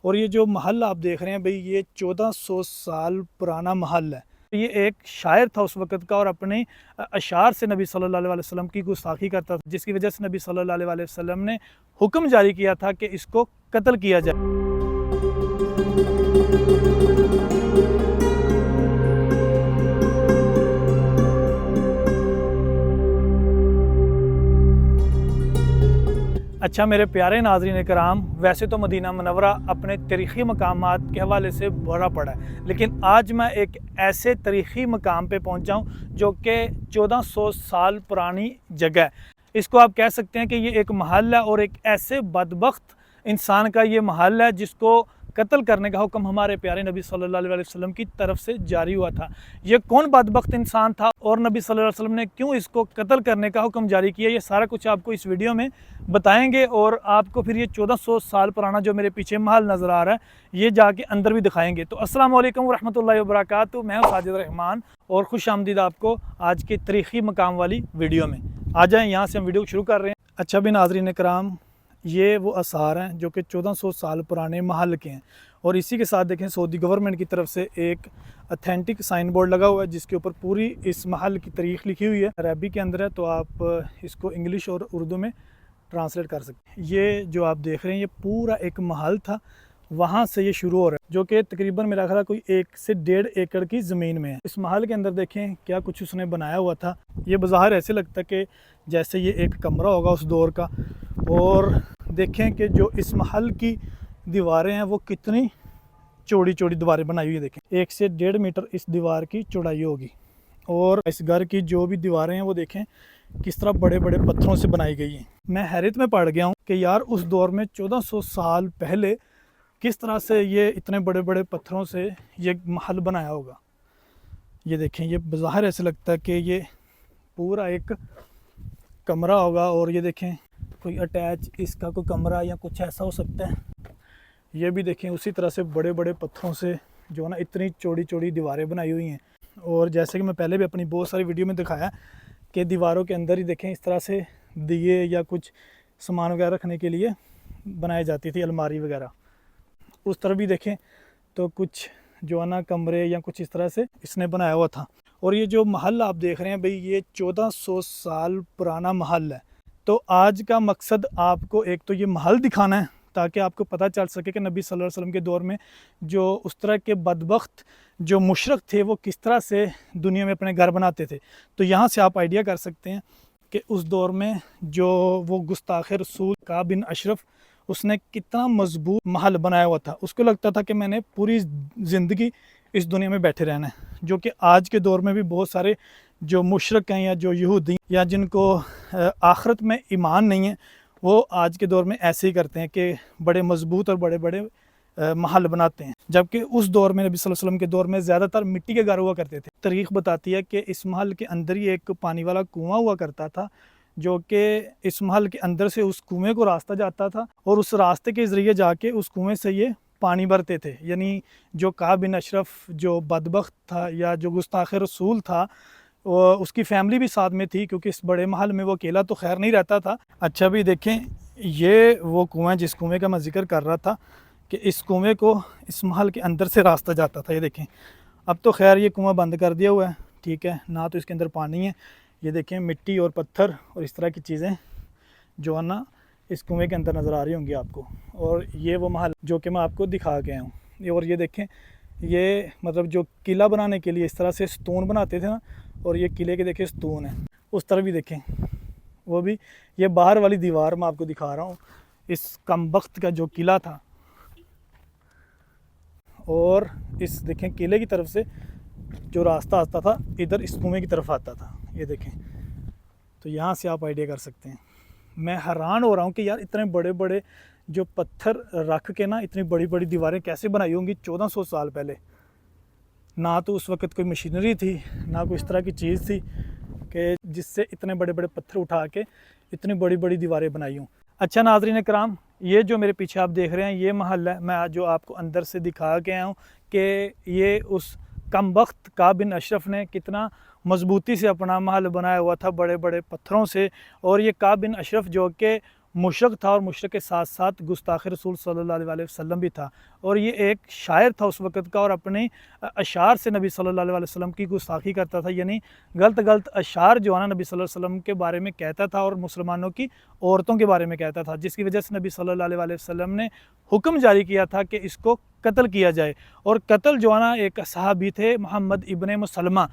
और ये जो महल आप देख रहे हैं भाई, ये 1400 साल पुराना महल है। ये एक शायर था उस वक़्त का और अपने अशार से नबी सल्लल्लाहु अलैहि वसल्लम की गुस्ताखी करता था, जिसकी वजह से नबी सल्लल्लाहु अलैहि वसल्लम ने हुक्म जारी किया था कि इसको कत्ल किया जाए। अच्छा मेरे प्यारे नाज़रीन कराम, वैसे तो मदीना मुनव्वरा अपने तारीख़ी मकामात के हवाले से भरा पड़ा है, लेकिन आज मैं एक ऐसे तारीख़ी मकाम पे पहुंचा हूं जो कि 1400 साल पुरानी जगह है। इसको आप कह सकते हैं कि ये एक महल है और एक ऐसे बदबख्त इंसान का ये महल है जिसको कत्ल करने का हुक्म हमारे प्यारे नबी सल्लल्लाहु अलैहि वसल्लम की तरफ से जारी हुआ था। ये कौन बदबख्त इंसान था और नबी सल्लल्लाहु अलैहि वसल्लम ने क्यों इसको कत्ल करने का हुक्म जारी किया, ये सारा कुछ आपको इस वीडियो में बताएंगे और आपको फिर ये 1400 साल पुराना जो मेरे पीछे महल नज़र आ रहा है ये जाके अंदर भी दिखाएंगे। तो अस्सलाम वालेकुम रहमतुल्लाहि व बरकातहू, मैं हूं साजिद रहमान और खुश आमदीद आपको आज की तारीख़ी मकाम वाली वीडियो में। आ जाएँ, यहाँ से हम वीडियो शुरू कर रहे हैं। अच्छा भी नाज़रीन कराम, ये वो आसार हैं जो कि 1400 साल पुराने महल के हैं और इसी के साथ देखें सऊदी गवर्नमेंट की तरफ से एक अथेंटिक साइन बोर्ड लगा हुआ है जिसके ऊपर पूरी इस महल की तारीख लिखी हुई है। अरबी के अंदर है तो आप इसको इंग्लिश और उर्दू में ट्रांसलेट कर सकते हैं। ये जो आप देख रहे हैं ये पूरा एक महल था, वहाँ से ये शुरू हो रहा है जो कि तकरीबन मेरा ख्याल कोई 1 से 1.5 एकड़ की ज़मीन में है। इस महल के अंदर देखें क्या कुछ उसने बनाया हुआ था। ये बाज़ाहिर ऐसे लगता है कि जैसे ये एक कमरा होगा उस दौर का। और देखें कि जो इस महल की दीवारें हैं वो कितनी चौड़ी चौड़ी दीवारें बनाई हुई है। देखें 1 से 1.5 मीटर इस दीवार की चौड़ाई होगी और इस घर की जो भी दीवारें हैं वो देखें किस तरह बड़े बड़े पत्थरों से बनाई गई हैं। मैं हैरत में पड़ गया हूँ कि यार उस दौर में 1400 साल पहले किस तरह से ये इतने बड़े बड़े पत्थरों से ये महल बनाया होगा। ये देखें, ये बाज़ाहिर ऐसे लगता है कि ये पूरा एक कमरा होगा और ये देखें कोई अटैच इसका कोई कमरा या कुछ ऐसा हो सकता है। ये भी देखें उसी तरह से बड़े बड़े पत्थरों से जो ना इतनी चौड़ी चौड़ी दीवारें बनाई हुई हैं। और जैसे कि मैं पहले भी अपनी बहुत सारी वीडियो में दिखाया कि दीवारों के अंदर ही देखें इस तरह से दिए या कुछ सामान वगैरह रखने के लिए बनाई जाती थी, अलमारी वगैरह। उस तरफ भी देखें तो कुछ जो है ना कमरे या कुछ इस तरह से इसने बनाया हुआ था। और ये जो महल आप देख रहे हैं भाई, ये 1400 साल पुराना महल है। तो आज का मकसद आपको एक तो ये महल दिखाना है ताकि आपको पता चल सके कि नबी सल्लल्लाहु अलैहि वसल्लम के दौर में जो उस तरह के बदबख्त जो मुशरक थे वो किस तरह से दुनिया में अपने घर बनाते थे। तो यहाँ से आप आइडिया कर सकते हैं कि उस दौर में जो वो गुस्ताख रसूल काब बिन अशरफ उसने कितना मजबूत महल बनाया हुआ था। उसको लगता था कि मैंने पूरी ज़िंदगी इस दुनिया में बैठे रहना है, जो कि आज के दौर में भी बहुत सारे जो मुशरक हैं या जो यहूदी या जिनको आखिरत में ईमान नहीं है वो आज के दौर में ऐसे ही करते हैं कि बड़े मजबूत और बड़े बड़े महल बनाते हैं। जबकि उस दौर में नबी सल्लल्लाहु अलैहि वसल्लम के दौर में ज़्यादातर मिट्टी के घर हुआ करते थे। तारीख़ बताती है कि इस महल के अंदर ही एक पानी वाला कुआं हुआ करता था जो कि इस महल के अंदर से उस कुएं को रास्ता जाता था और उस रास्ते के ज़रिए जाके उस कुएं से ये पानी भरते थे। यानी जो काब बिन अशरफ जो बदबख्त था या जो गुस्ताख रसूल था उसकी फैमिली भी साथ में थी, क्योंकि इस बड़े महल में वो अकेला तो खैर नहीं रहता था। अच्छा भी देखें, ये वो कुआं जिस कुएं का मैं जिक्र कर रहा था कि इस कुएं को इस महल के अंदर से रास्ता जाता था। ये देखें, अब तो खैर ये कुआं बंद कर दिया हुआ है, ठीक है ना, तो इसके अंदर पानी है। ये देखें मिट्टी और पत्थर और इस तरह की चीज़ें जो है ना इस कुएं के अंदर नज़र आ रही होंगी आपको। और ये वो महल जो कि मैं आपको दिखा के आया हूँ। और ये देखें, ये मतलब जो किला बनाने के लिए इस तरह से स्टोन बनाते थे ना, और ये किले के देखें स्टोन है। उस तरफ भी देखें, वो भी ये बाहर वाली दीवार मैं आपको दिखा रहा हूँ, इस कमबख्त का जो किला था। और इस देखें किले की तरफ से जो रास्ता आता था इधर इस कुएं की तरफ आता था। ये देखें, तो यहाँ से आप आइडिया कर सकते हैं। मैं हैरान हो रहा हूँ कि यार इतने बड़े बड़े जो पत्थर रख के ना इतनी बड़ी बड़ी दीवारें कैसे बनाई होंगी 1400 साल पहले। ना तो उस वक़्त कोई मशीनरी थी, ना कोई इस तरह की चीज़ थी कि जिससे इतने बड़े बड़े पत्थर उठा के इतनी बड़ी बड़ी दीवारें बनाई हों। अच्छा नाज़रीन कराम, ये जो मेरे पीछे आप देख रहे हैं ये महल है। मैं आज जो आपको अंदर से दिखा के आया हूँ कि ये उस कमबख्त काब बिन अशरफ ने कितना मजबूती से अपना महल बनाया हुआ था बड़े बड़े पत्थरों से। और ये काब बिन अशरफ जो कि मुशरक था और मुशरक के साथ साथ गुस्ताख रसूल सल्लल्लाहु अलैहि वसल्लम भी था। और ये एक शायर था उस वक़्त का और अपने अशार से नबी सल्लल्लाहु अलैहि वसल्लम की गुस्ताखी करता था, यानी गलत अशार जो है ना नबी सल्लल्लाहु अलैहि वसल्लम के बारे में कहता था और मुसलमानों की औरतों के बारे में कहता था, जिसकी वजह से नबी सल्लल्लाहु अलैहि वसल्लम ने हुक्म जारी किया था कि इसको कत्ल किया जाए। और कत्ल जो है ना एक सहाबी थे मोहम्मद इब्ने मुसलमा,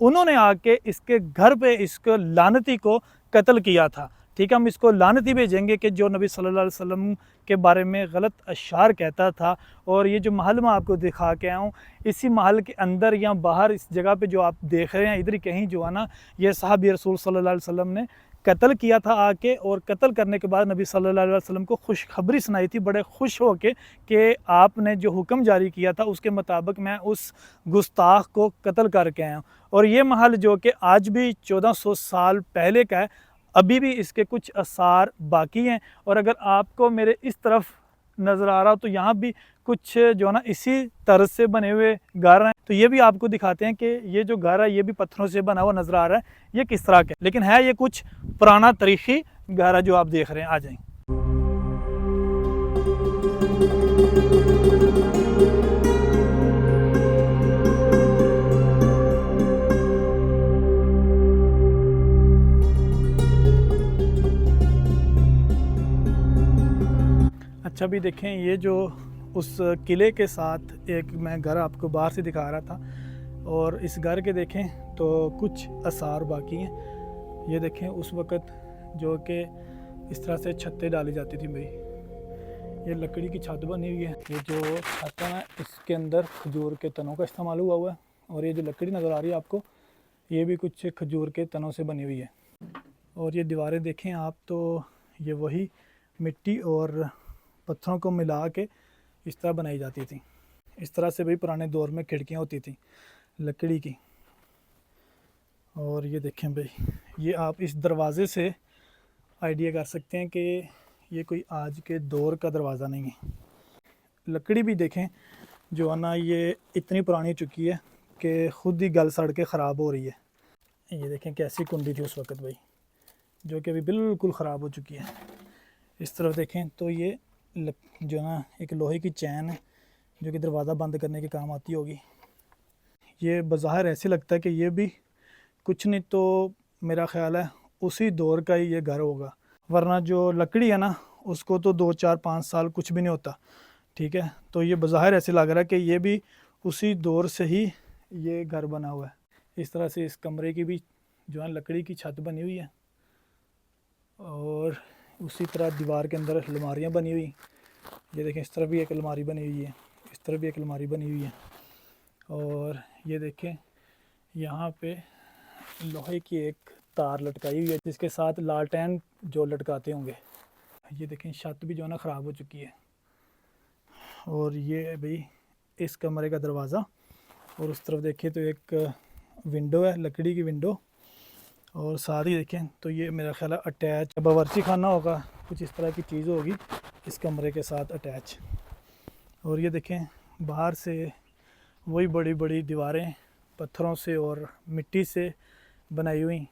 उन्होंने आके इसके घर पे इसको लानती को कत्ल किया था। ठीक है, हम इसको लानती भेजेंगे कि जो नबी सल्लल्लाहु अलैहि वसल्लम के बारे में गलत अशार कहता था। और ये जो महल मैं आपको दिखा के आया हूँ, इसी महल के अंदर या बाहर इस जगह पे जो आप देख रहे हैं, इधर कहीं जो है ना ये सहाबी रसूल सल्लल्लाहु अलैहि वसल्लम ने कत्ल किया था आके। और कत्ल करने के बाद नबी सल्लल्लाहु अलैहि वसल्लम को खुशखबरी सुनाई थी बड़े खुश हो के कि आपने जो हुक्म जारी किया था उसके मुताबिक मैं उस गुस्ताख को कत्ल करके आया हूँ। और ये महल जो कि आज भी 1400 साल पहले का है, अभी भी इसके कुछ आसार बाकी हैं। और अगर आपको मेरे इस तरफ नज़र आ रहा हो तो यहाँ भी कुछ जो ना इसी तरह से बने हुए घर हैं। तो ये भी आपको दिखाते हैं कि ये जो घर है ये भी पत्थरों से बना हुआ नज़र आ रहा है, ये किस तरह का है, लेकिन है ये कुछ पुराना तारीखी घर है जो आप देख रहे हैं। आ जाएं। अच्छा, भी देखें ये जो उस किले के साथ एक मैं घर आपको बाहर से दिखा रहा था, और इस घर के देखें तो कुछ आसार बाकी हैं। ये देखें उस वक़्त जो कि इस तरह से छतें डाली जाती थी भाई, ये लकड़ी की छत बनी हुई है। ये जो छत है इसके अंदर खजूर के तनों का इस्तेमाल हुआ है। और ये जो लकड़ी नज़र आ रही है आपको, ये भी कुछ खजूर के तनों से बनी हुई है। और ये दीवारें देखें आप तो ये वही मिट्टी और पत्थरों को मिला के इस तरह बनाई जाती थी। इस तरह से भाई पुराने दौर में खिड़कियाँ होती थी लकड़ी की। और ये देखें भाई, ये आप इस दरवाज़े से आइडिया कर सकते हैं कि ये कोई आज के दौर का दरवाज़ा नहीं है। लकड़ी भी देखें जो है ना ये इतनी पुरानी चुकी है कि ख़ुद ही गल सड़ के ख़राब हो रही है। ये देखें कैसी कुंडी थी उस वक़्त भाई, जो कि अभी बिल्कुल ख़राब हो चुकी है। इस तरफ देखें तो ये जो ना एक लोहे की चैन है जो कि दरवाज़ा बंद करने के काम आती होगी। ये बज़ाहिर ऐसे लगता है कि ये भी कुछ नहीं तो मेरा ख़्याल है उसी दौर का ही ये घर होगा, वरना जो लकड़ी है ना उसको तो 2, 4, 5 साल कुछ भी नहीं होता। ठीक है, तो ये बज़ाहिर ऐसे लग रहा है कि ये भी उसी दौर से ही ये घर बना हुआ है। इस तरह से इस कमरे की भी जो है लकड़ी की छत बनी हुई है, और उसी तरह दीवार के अंदर अलमारियाँ बनी हुई। ये देखें इस तरफ भी एक अलमारी बनी हुई है, इस तरफ भी एक अलमारी बनी हुई है। और ये देखें यहाँ पे लोहे की एक तार लटकाई हुई है जिसके साथ लालटेन जो लटकाते होंगे। ये देखें छत भी जो है ना ख़राब हो चुकी है। और ये भाई इस कमरे का दरवाज़ा, और उस तरफ देखें तो एक विंडो है, लकड़ी की विंडो। और साथ ही देखें तो ये मेरा ख्याल है अटैच बावर्ची खाना होगा, कुछ इस तरह की चीज़ होगी इस कमरे के साथ अटैच। और ये देखें बाहर से वही बड़ी बड़ी दीवारें पत्थरों से और मिट्टी से बनाई हुई।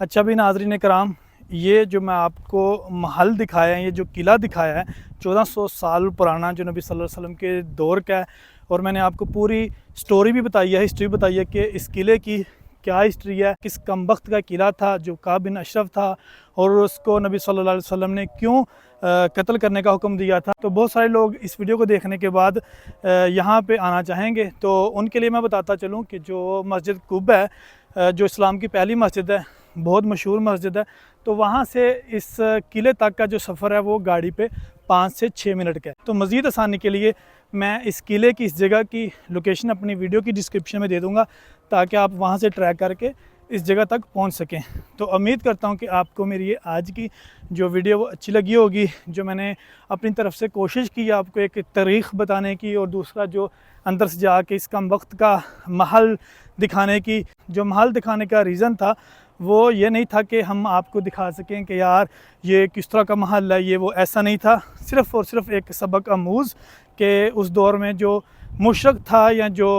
अच्छा भी नाज़रीन कराम, ये जो मैं आपको महल दिखाया है, ये जो किला दिखाया है 1400 साल पुराना जो नबी सल्लल्लाहु अलैहि वसल्लम के दौर का है। और मैंने आपको पूरी स्टोरी भी बताई है, हिस्ट्री बताई है कि इस किले की क्या हिस्ट्री है, किस कमबख्त का किला था जो काब बिन अशरफ था, और उसको नबी सल्लल्लाहु अलैहि वसल्लम ने क्यों कत्ल करने का हुक्म दिया था। तो बहुत सारे लोग इस वीडियो को देखने के बाद यहाँ पे आना चाहेंगे, तो उनके लिए मैं बताता चलूँ कि जो मस्जिद कुब है जो इस्लाम की पहली मस्जिद है, बहुत मशहूर मस्जिद है, तो वहाँ से इस किले तक का जो सफ़र है वो गाड़ी पे 5 से 6 मिनट का है। तो मज़ीद आसानी के लिए मैं इस किले की इस जगह की लोकेशन अपनी वीडियो की डिस्क्रिप्शन में दे दूँगा ताकि आप वहाँ से ट्रैक करके इस जगह तक पहुँच सकें। तो उम्मीद करता हूँ कि आपको मेरी ये आज की जो वीडियो वो अच्छी लगी होगी, जो मैंने अपनी तरफ से कोशिश की आपको एक तारीख़ बताने की, और दूसरा जो अंदर से जाके इस कम वक्त का महल दिखाने की। जो महल दिखाने का रीज़न था वो ये नहीं था कि हम आपको दिखा सकें कि यार ये किस तरह का महल है, ये वो, ऐसा नहीं था। सिर्फ़ और सिर्फ एक सबक आमूज़ कि उस दौर में जो मुशरक था या जो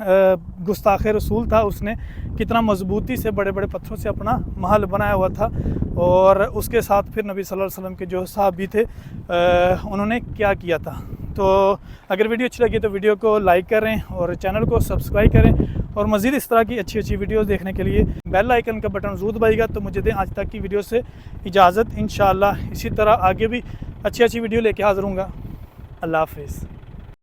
गुस्ताख़ रसूल था, उसने कितना मज़बूती से बड़े बड़े पत्थरों से अपना महल बनाया हुआ था। और उसके साथ फिर नबी सल्लल्लाहु अलैहि वसल्लम के जो सहाबी थे उन्होंने क्या किया था। तो अगर वीडियो अच्छी लगी तो वीडियो को लाइक करें और चैनल को सब्सक्राइब करें, और मज़ीद इस तरह की अच्छी अच्छी वीडियोस देखने के लिए बेल आइकन का बटन ज़रूर दबाइएगा। तो मुझे दें आज तक की वीडियो से इजाज़त। इंशाअल्लाह इसी तरह आगे भी अच्छी अच्छी वीडियो लेके हाज़िर हूँगा। अल्लाह हाफ़िज़।